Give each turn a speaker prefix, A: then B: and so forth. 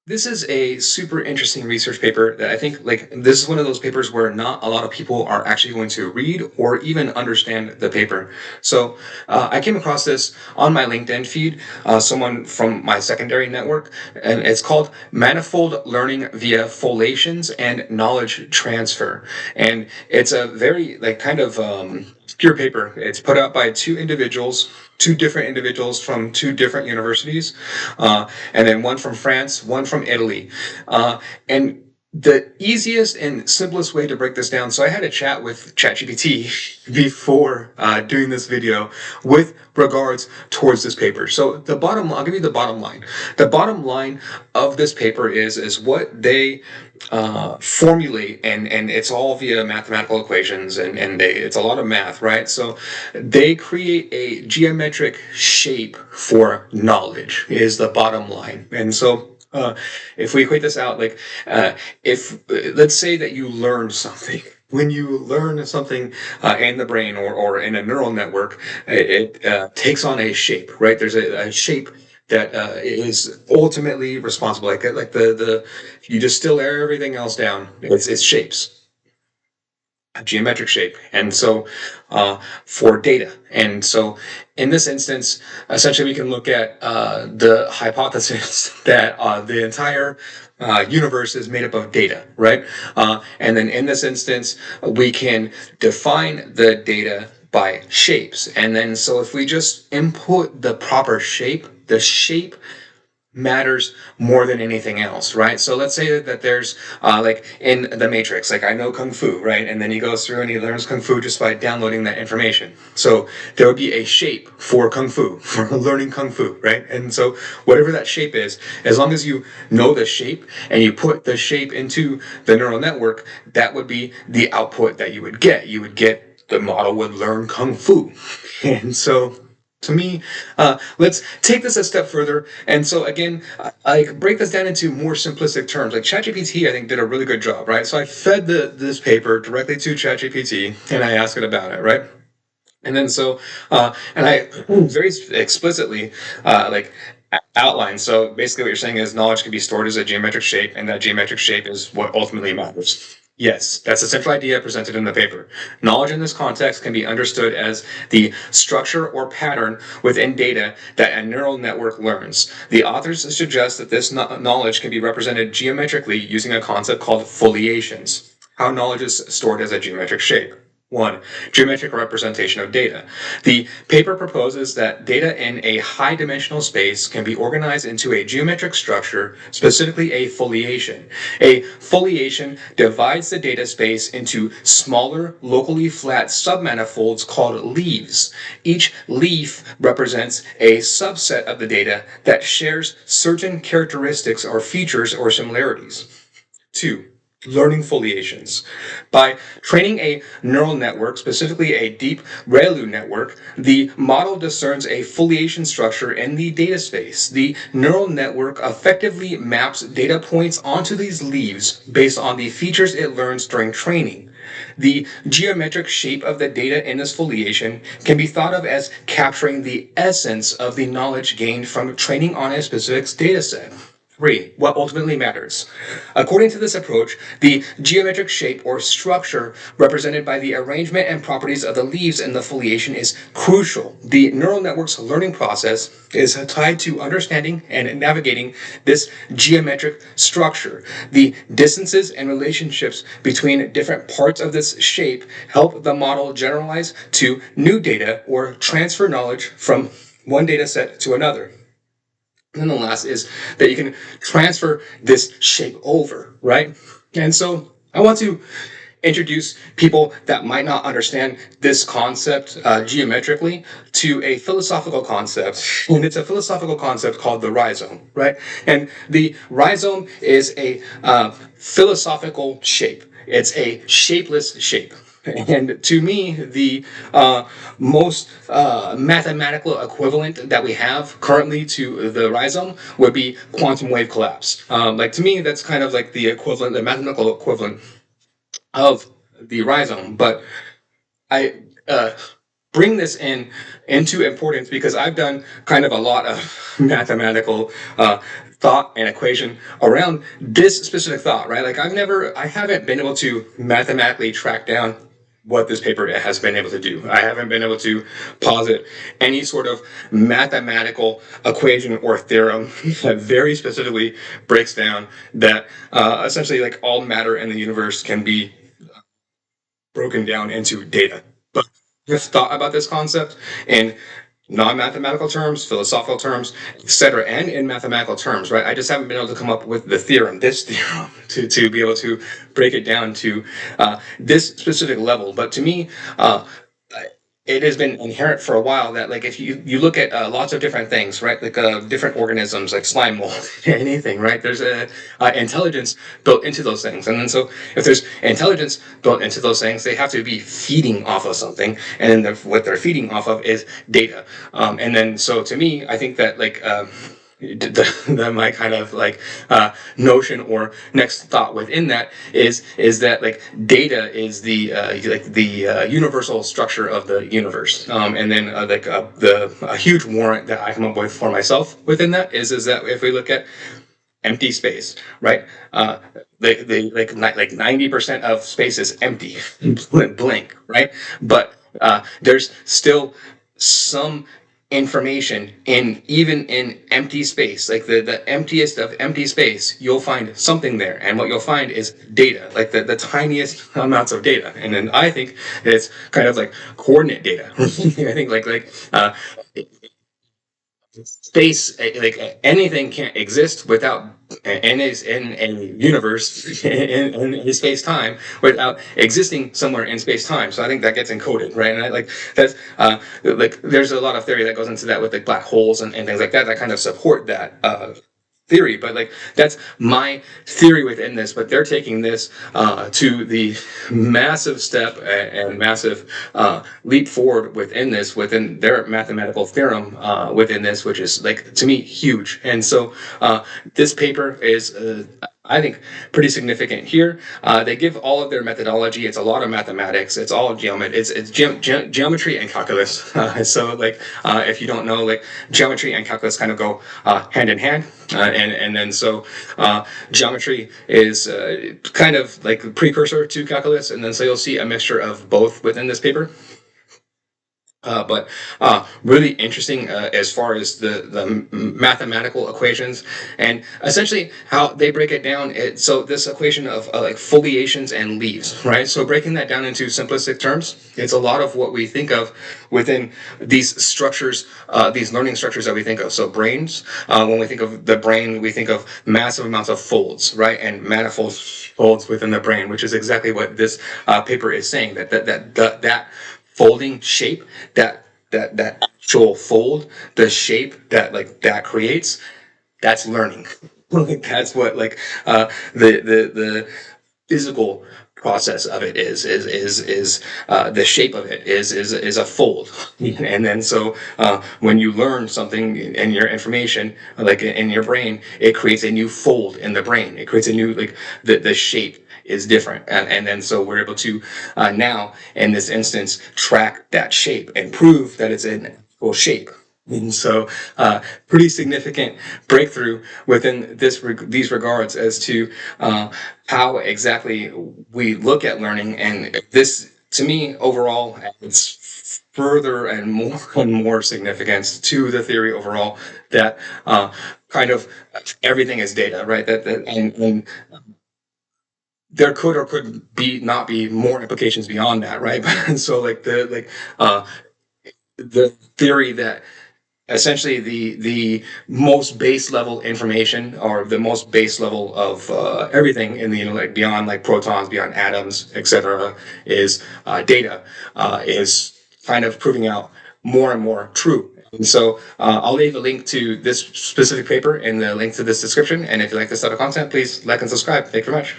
A: This is a super interesting research paper that I think like this is one of those papers where not a lot of people are actually going to read or even understand the paper. So I came across this on my LinkedIn feed, someone from my secondary network, and it's called Manifold Learning via Folations and Knowledge Transfer. And it's a very like kind of pure paper. It's put out by two different individuals from two different universities, and then one from France, one from Italy. And the easiest and simplest way to break this down. So I had a chat with ChatGPT before doing this video with regards towards this paper. So I'll give you the bottom line. The bottom line of this paper is what they formulate, and it's all via mathematical equations, and it's a lot of math, right? So they create a geometric shape for knowledge is the bottom line. And so if we equate this out, like if let's say that you learn something. When you learn something in the brain or in a neural network, it takes on a shape, right? There's a shape that is ultimately responsible. Like the you distill everything else down. It's shapes, a geometric shape, and so for data. And so in this instance, essentially, we can look at the hypothesis that the entire universe is made up of data, right? And then in this instance, we can define the data by shapes. And then so if we just input the proper shape, the shape matters more than anything else, right? So let's say that there's like in the Matrix, like I know Kung Fu, right? And then he goes through and he learns Kung Fu just by downloading that information. So there would be a shape for Kung Fu, for learning Kung Fu, right? And so whatever that shape is, as long as you know the shape and you put the shape into the neural network, that would be the output that you would get. You would get the model would learn Kung Fu. And so to me, let's take this a step further. And so again, I break this down into more simplistic terms. Like ChatGPT, I think did a really good job, right? So I fed this paper directly to ChatGPT and I asked it about it, right? And then so, and I very explicitly outline. So basically, what you're saying is knowledge can be stored as a geometric shape, and that geometric shape is what ultimately matters. Yes, that's the central idea presented in the paper. Knowledge in this context can be understood as the structure or pattern within data that a neural network learns. The authors suggest that this knowledge can be represented geometrically using a concept called foliations. How knowledge is stored as a geometric shape. 1. Geometric representation of data. The paper proposes that data in a high-dimensional space can be organized into a geometric structure, specifically a foliation. A foliation divides the data space into smaller, locally flat submanifolds called leaves. Each leaf represents a subset of the data that shares certain characteristics or features or similarities. 2. Learning foliations. By training a neural network, specifically a deep ReLU network, the model discerns a foliation structure in the data space. The neural network effectively maps data points onto these leaves based on the features it learns during training. The geometric shape of the data in this foliation can be thought of as capturing the essence of the knowledge gained from training on a specific data set. 3. What ultimately matters. According to this approach, the geometric shape or structure represented by the arrangement and properties of the leaves in the foliation is crucial. The neural network's learning process is tied to understanding and navigating this geometric structure. The distances and relationships between different parts of this shape help the model generalize to new data or transfer knowledge from one data set to another. And then the last is that you can transfer this shape over, right? And so I want to introduce people that might not understand this concept geometrically to a philosophical concept. And it's a philosophical concept called the rhizome, right? And the rhizome is a philosophical shape. It's a shapeless shape. And to me, the most mathematical equivalent that we have currently to the rhizome would be quantum wave collapse. Like to me, that's kind of like the equivalent, the mathematical equivalent of the rhizome. But I bring this into importance because I've done kind of a lot of mathematical thought and equation around this specific thought, right? Like I haven't been able to mathematically track down what this paper has been able to do. I haven't been able to posit any sort of mathematical equation or theorem that very specifically breaks down that essentially like all matter in the universe can be broken down into data. But I've thought about this concept in non-mathematical terms, philosophical terms, etc., and in mathematical terms, right? I just haven't been able to come up with the theorem, this theorem, to be able to break it down to this specific level. But to me, it has been inherent for a while that like if you look at lots of different things, right, like different organisms like slime mold, anything, right, there's a intelligence built into those things. And then so if there's intelligence built into those things, they have to be feeding off of something, and then what they're feeding off of is data. And then so to me, I think that like my kind of like notion or next thought within that is that like data is the universal structure of the universe, and then the a huge warrant that I come up with for myself within that is that if we look at empty space, right? Like 90% of space is empty, blank, right? But there's still some information even in empty space, like the emptiest of empty space, you'll find something there, and what you'll find is data, like the tiniest amounts of data. And then I think it's kind of like coordinate data. I think space, like anything can't exist without and is in a universe in space time without existing somewhere in space time. So I think that gets encoded, right? And I like that's like there's a lot of theory that goes into that with like black holes and things like that kind of support that theory. But like that's my theory within this, but they're taking this to the massive step and massive leap forward within their mathematical theorem within this, which is like to me huge. And so this paper is I think pretty significant here. They give all of their methodology. It's a lot of mathematics. It's all geometry. It's geometry and calculus. So like if you don't know, like geometry and calculus kind of go hand in hand. And then so geometry is kind of like a precursor to calculus, and then so you'll see a mixture of both within this paper. But really interesting as far as the mathematical equations and essentially how they break it down. So this equation of like foliations and leaves, right? So breaking that down into simplistic terms, it's a lot of what we think of within these structures, these learning structures that we think of. So brains, when we think of the brain, we think of massive amounts of folds, right? And manifold folds within the brain, which is exactly what this paper is saying, that folding shape, that actual fold, the shape that creates, that's learning. Like that's what like the physical process of it is the shape of it is a fold. And then so when you learn something in your information, like in your brain, it creates a new fold in the brain. It creates a new like the shape is different, and then so we're able to now in this instance track that shape and prove that it's an actual shape. And so pretty significant breakthrough within these regards as to how exactly we look at learning. And this to me overall adds further and more significance to the theory overall that kind of everything is data, right? And there could or could be not be more implications beyond that, right? And so like the theory that essentially the most base level information or the most base level of everything in the like beyond like protons, beyond atoms, etc., is data, is kind of proving out more and more true. And so I'll leave a link to this specific paper in the link to this description. And if you like this type of content, please like and subscribe. Thank you very much.